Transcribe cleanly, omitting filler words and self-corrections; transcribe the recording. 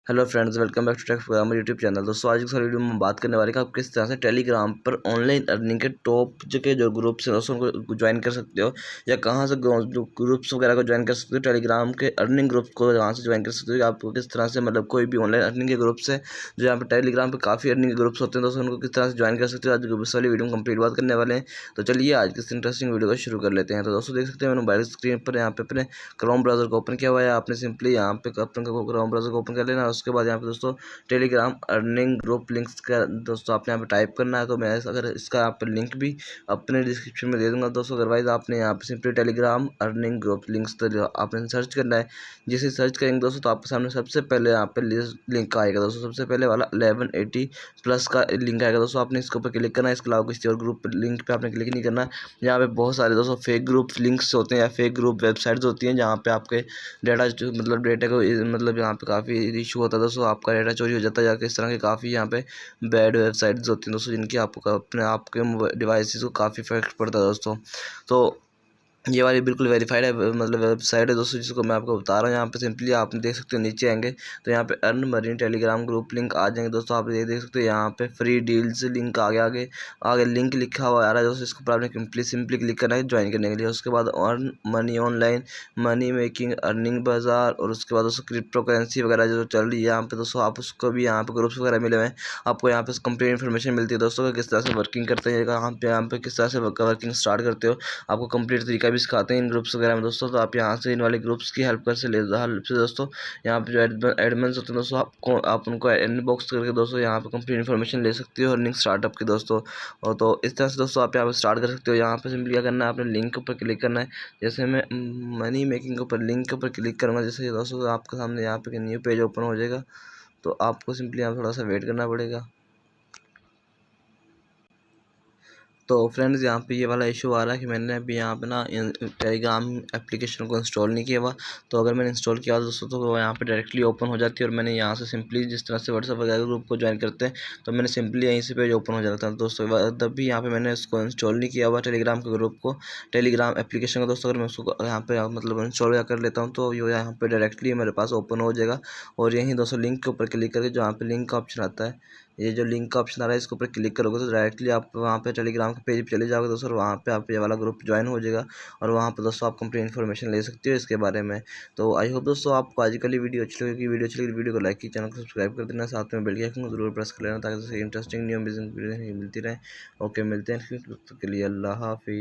Hello friends, welcome back to tech programmer YouTube channel. दोस्तों आज की सारी वीडियो में हम बात करने वाले हैं आप किस तरह से टेलीग्राम पर ऑनलाइन अर्निंग के टॉप जो ग्रुप्स हैं दोस्तों उनको ज्वाइन कर सकते हो, या कहाँ से जो ग्रुप्स वगैरह को ज्वाइन कर सकते हो। टेलीग्राम के अर्निंग ग्रुप्स को कहाँ से ज्वाइन कर सकते हो, आपको किस तरह से मतलब कोई भी ऑनलाइन अर्निंग के ग्रुप्स है जो यहाँ पर टेलीग्राम पर काफ़ी अर्निंग के ग्रुप्स होते हैं दोस्तों, उनको किस तरह से ज्वाइन कर सकते हो। आज इस वाली वीडियो में कंप्लीट बात करने वाले हैं। तो चलिए आज की इस इंटरेस्टिंग वीडियो को शुरू कर लेते हैं। तो दोस्तों देख सकते हैं मैंने मोबाइल स्क्रीन पर यहाँ पे अपने क्रोम ब्राउजर को ओपन किया हुआ है। आपने सिंपली यहाँ पे अपने क्रोम ब्राउजर को ओपन कर लेना। उसके बाद यहाँ पे दोस्तों टेलीग्राम अर्निंग ग्रुप लिंक्स का दोस्तों आपने यहाँ पे टाइप करना है। तो मैं अगर इसका यहाँ पर लिंक भी अपने डिस्क्रिप्शन में दे दूंगा दोस्तों। अदरवाइज आपने यहाँ पे simply Telegram earning group links तो आपने सर्च करना है। जैसे सर्च करेंगे दोस्तों तो आपके सामने सबसे पहले यहाँ पे लिंक आएगा दोस्तों। सबसे पहले वाला 1180 प्लस का लिंक आएगा दोस्तों। आपने इसके ऊपर क्लिक करना है। इसके अलावा किसी और ग्रुप लिंक पे आपने क्लिक नहीं करना। यहाँ पे बहुत सारे दोस्तों फेक ग्रुप लिंक्स होते हैं या फेक ग्रुप वेबसाइट्स होती हैं जहाँ पे आपके डाटा मतलब डेटा को मतलब यहाँ पे काफ़ी इशू होता है दोस्तों। आपका डाटा चोरी हो जाता है जाके। इस तरह के काफ़ी यहाँ पे बैड वेबसाइट्स होती हैं दोस्तों जिनकी आपको अपने आपके डिवाइसेस को काफ़ी इफेक्ट पड़ता है दोस्तों। तो ये वाली बिल्कुल वेरीफाइड है मतलब वेबसाइट है दोस्तों, जिसको मैं आपको बता रहा हूँ। यहाँ पे सिंपली आप देख सकते हो नीचे आएंगे तो यहाँ पे अर्न मरीन टेलीग्राम ग्रुप लिंक आ जाएंगे दोस्तों। आप ये देख सकते हो यहाँ पे फ्री डील्स लिंक आगे आगे आगे लिंक लिखा हुआ आ रहा है दोस्तों। इसके ऊपर आपने सिंपली क्लिक करना है ज्वाइन करने के लिए। उसके बाद earn money online, money making, earning बाजार, और उसके बाद दोस्तों क्रिप्टो करेंसी वगैरह जो चल रही है यहाँ पे दोस्तों, आप उसको भी यहाँ पे ग्रुप्स वगैरह मिले हुए हैं। आपको यहाँ पे कंप्लीट इन्फॉर्मेशन मिलती है दोस्तों किस तरह से वर्किंग करते हैं, यहाँ पे किस तरह से वर्किंग स्टार्ट करते हो। आपको कंप्लीट तरीका भी सिखाते हैं इन ग्रुप्स वगैरह में दोस्तों। तो आप यहाँ से इन वाले ग्रुप्स की हेल्प से दोस्तों यहाँ पे जो एडमिन्स होते हैं दोस्तों, आप उनको इनबॉक्स करके दोस्तों यहाँ पे कंप्लीट इन्फॉर्मेशन ले सकते हो अर्निंग स्टार्टअप की दोस्तों। और तो इस तरह से दोस्तों आप यहाँ पे स्टार्ट कर सकते हो। यहाँ पे सिंपली क्या करना है, आपने लिंक के ऊपर क्लिक करना है। जैसे मैं मनी मेकिंग के ऊपर लिंक के ऊपर क्लिक करूँगा जैसे दोस्तों, तो आपके सामने यहाँ पे न्यू पेज ओपन हो जाएगा। तो आपको सिंपली यहाँ थोड़ा सा वेट करना पड़ेगा। तो फ्रेंड्स यहाँ पे ये वाला इशू आ रहा है कि मैंने अभी यहाँ पे ना टेलीग्राम एप्लीकेशन को इंस्टॉल नहीं किया हुआ। तो अगर मैंने इंस्टॉल किया दोस्तों तो वो यहाँ पे डायरेक्टली ओपन हो जाती है। और मैंने यहाँ से सिंपली जिस तरह से व्हाट्सएप वगैरह ग्रुप को ज्वाइन करते हैं तो मैंने सिंपली यहीं से पेज ओपन हो जाता था दोस्तों। तब भी यहाँ पे मैंने इसको इंस्टॉल नहीं किया हुआ टेलीग्राम के ग्रुप को, टेलीग्राम एप्लीकेशन को दोस्तों। अगर मैं उसको यहाँ पे मतलब इंस्टॉल कर लेता हूँ तो ये यहाँ पे डायरेक्टली मेरे पास ओपन हो जाएगा। और यहीं दोस्तों लिंक के ऊपर क्लिक करके जो यहाँ पे लिंक का ऑप्शन आता है, ये जो लिंक का ऑप्शन आ रहा है इसके ऊपर क्लिक करोगे तो डायरेक्टली आप वहाँ पे टेलीग्राम के पेज पे चले जाओगे दोस्तों। और वहाँ पे आप ये वाला ग्रुप ज्वाइन हो जाएगा और वहाँ पे दोस्तों आप कंप्लीट इन्फॉर्मेशन ले सकते हो इसके बारे में। तो आई होप दोस्तों आपको आज कल वीडियो अच्छी लगेगी। वीडियो को लाइक की, चैनल को सब्सक्राइब कर देना, साथ में बेल के आइकन को जरूर प्रेस कर लेना ताकि इंटरेस्टिंग न्यू बिजनेस वीडियो मिलती रहे। ओके, मिलते हैं फिर, तब तक के लिए अल्लाह हाफिज़।